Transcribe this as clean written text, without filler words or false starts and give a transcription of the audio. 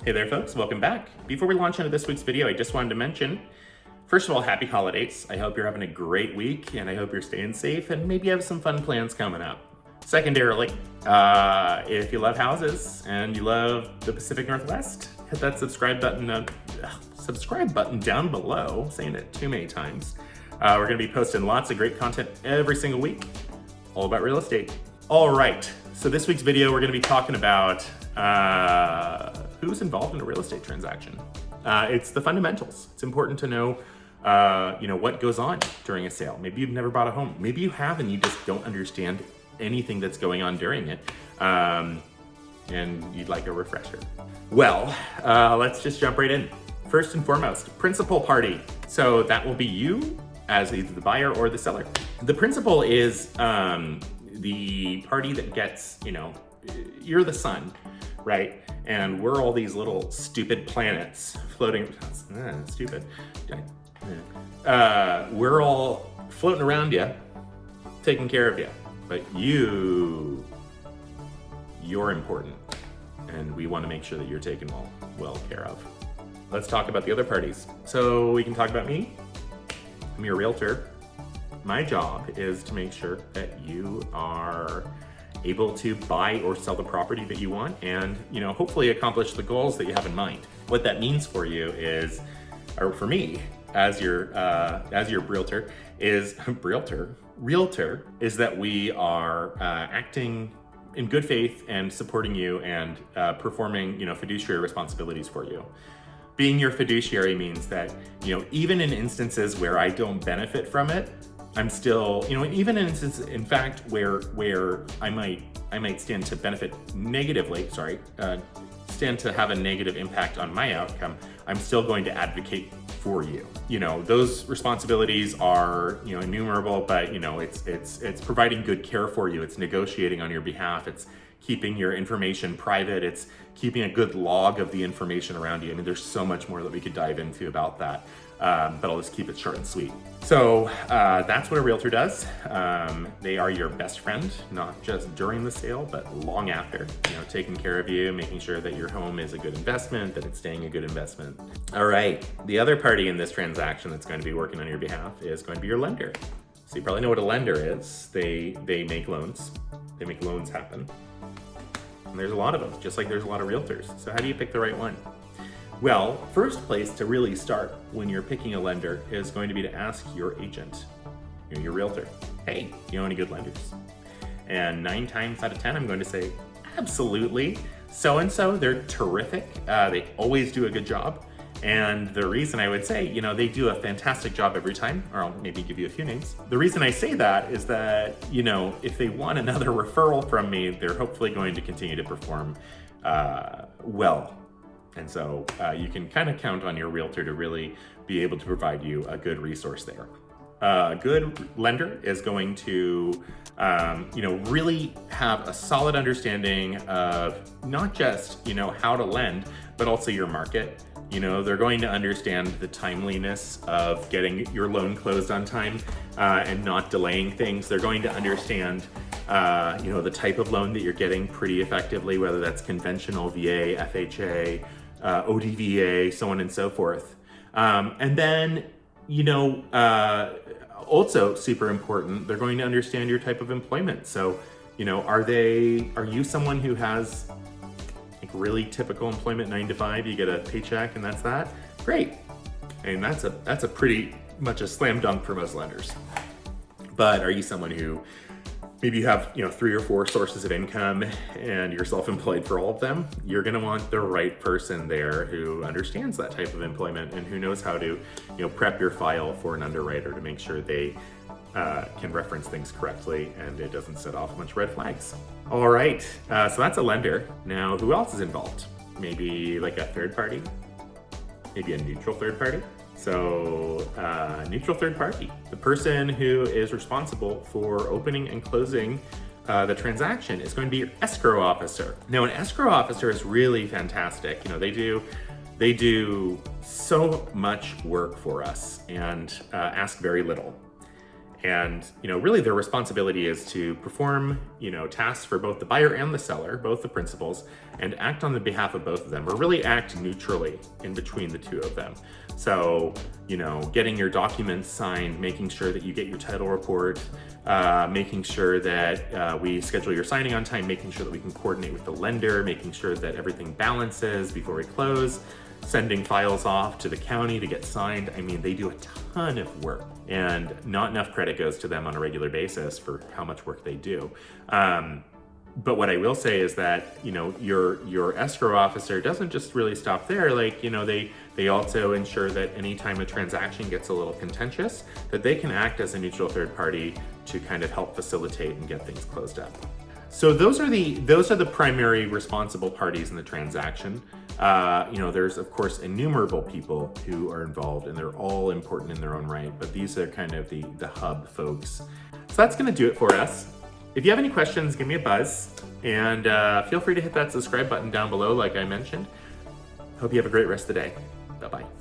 Hey there folks, welcome back. Before we launch into this week's video, I just wanted to mention, first of all, happy holidays. I hope you're having a great week and I hope you're staying safe and maybe you have some fun plans coming up. Secondarily, if you love houses and you love the Pacific Northwest, hit that subscribe button down below, saying it too many times. We're gonna be posting lots of great content every single week, all about real estate. All right, so this week's video, we're gonna be talking about who's involved in a real estate transaction. It's the fundamentals. It's important to know, what goes on during a sale. Maybe you've never bought a home. Maybe you have and you just don't understand anything that's going on during it, and you'd like a refresher. Well, let's just jump right in. First and foremost, principal party. So that will be you as either the buyer or the seller. The principal is the party that gets, you're the sun, right? And we're all these little stupid planets floating, stupid. We're all floating around you, taking care of you, but you're important. And we want to make sure that you're taken well care of. Let's talk about the other parties. So we can talk about me. I'm your realtor. My job is to make sure that you are able to buy or sell the property that you want and, hopefully accomplish the goals that you have in mind. What that means for you is, or for me, as your realtor is that we are acting in good faith and supporting you and performing, fiduciary responsibilities for you. Being your fiduciary means that, even in instances where I don't benefit from it, I'm still, even in instances, in fact, where I might stand to benefit negatively, stand to have a negative impact on my outcome, I'm still going to advocate for you. Those responsibilities are, innumerable, but it's providing good care for you. It's negotiating on your behalf. It's keeping your information private. It's keeping a good log of the information around you. I mean, there's so much more that we could dive into about that, but I'll just keep it short and sweet. So that's what a realtor does. They are your best friend, not just during the sale, but long after, taking care of you, making sure that your home is a good investment, that it's staying a good investment. All right, the other party in this transaction that's going to be working on your behalf is going to be your lender. So you probably know what a lender is. They make loans. They make loans happen. And there's a lot of them, just like there's a lot of realtors. So how do you pick the right one? Well, first place to really start when you're picking a lender is going to be to ask your agent, your realtor, hey, you know any good lenders? And 9 times out of 10, I'm going to say, absolutely. So-and-so, they're terrific. They always do a good job. And the reason I would say, they do a fantastic job every time, or I'll maybe give you a few names. The reason I say that is that, if they want another referral from me, they're hopefully going to continue to perform well. And so you can kind of count on your realtor to really be able to provide you a good resource there. A good lender is going to, really have a solid understanding of not just, how to lend, but also your market. They're going to understand the timeliness of getting your loan closed on time and not delaying things. They're going to understand, the type of loan that you're getting pretty effectively, whether that's conventional, VA, FHA, ODVA, so on and so forth. And then, also super important, they're going to understand your type of employment. So, are you someone who has really typical employment, 9 to 5, you get a paycheck and that's that? Great. And that's a pretty much a slam dunk for most lenders. But are you someone who maybe you have 3 or 4 sources of income and you're self-employed for all of them? You're going to want the right person there who understands that type of employment and who knows how to prep your file for an underwriter to make sure they can reference things correctly and it doesn't set off a bunch of red flags. All right, so that's a lender. Now, who else is involved? Maybe like a third party, maybe a neutral third party. So neutral third party, the person who is responsible for opening and closing the transaction is going to be your escrow officer. Now, an escrow officer is really fantastic. They do so much work for us and ask very little. And, really their responsibility is to perform, tasks for both the buyer and the seller, both the principals, and act on the behalf of both of them, or really act neutrally in between the two of them. So, getting your documents signed, making sure that you get your title report, making sure that we schedule your signing on time, making sure that we can coordinate with the lender, making sure that everything balances before we close, sending files off to the county to get signed. I mean, they do a ton of work, and not enough credit goes to them on a regular basis for how much work they do. But what I will say is that, your escrow officer doesn't just really stop there. Like, they also ensure that anytime a transaction gets a little contentious, that they can act as a neutral third party to kind of help facilitate and get things closed up. So those are the primary responsible parties in the transaction. There's of course innumerable people who are involved, and they're all important in their own right, but these are kind of the hub folks. So that's gonna do it for us. If you have any questions, give me a buzz, and feel free to hit that subscribe button down below like I mentioned. Hope you have a great rest of the day. Bye-bye.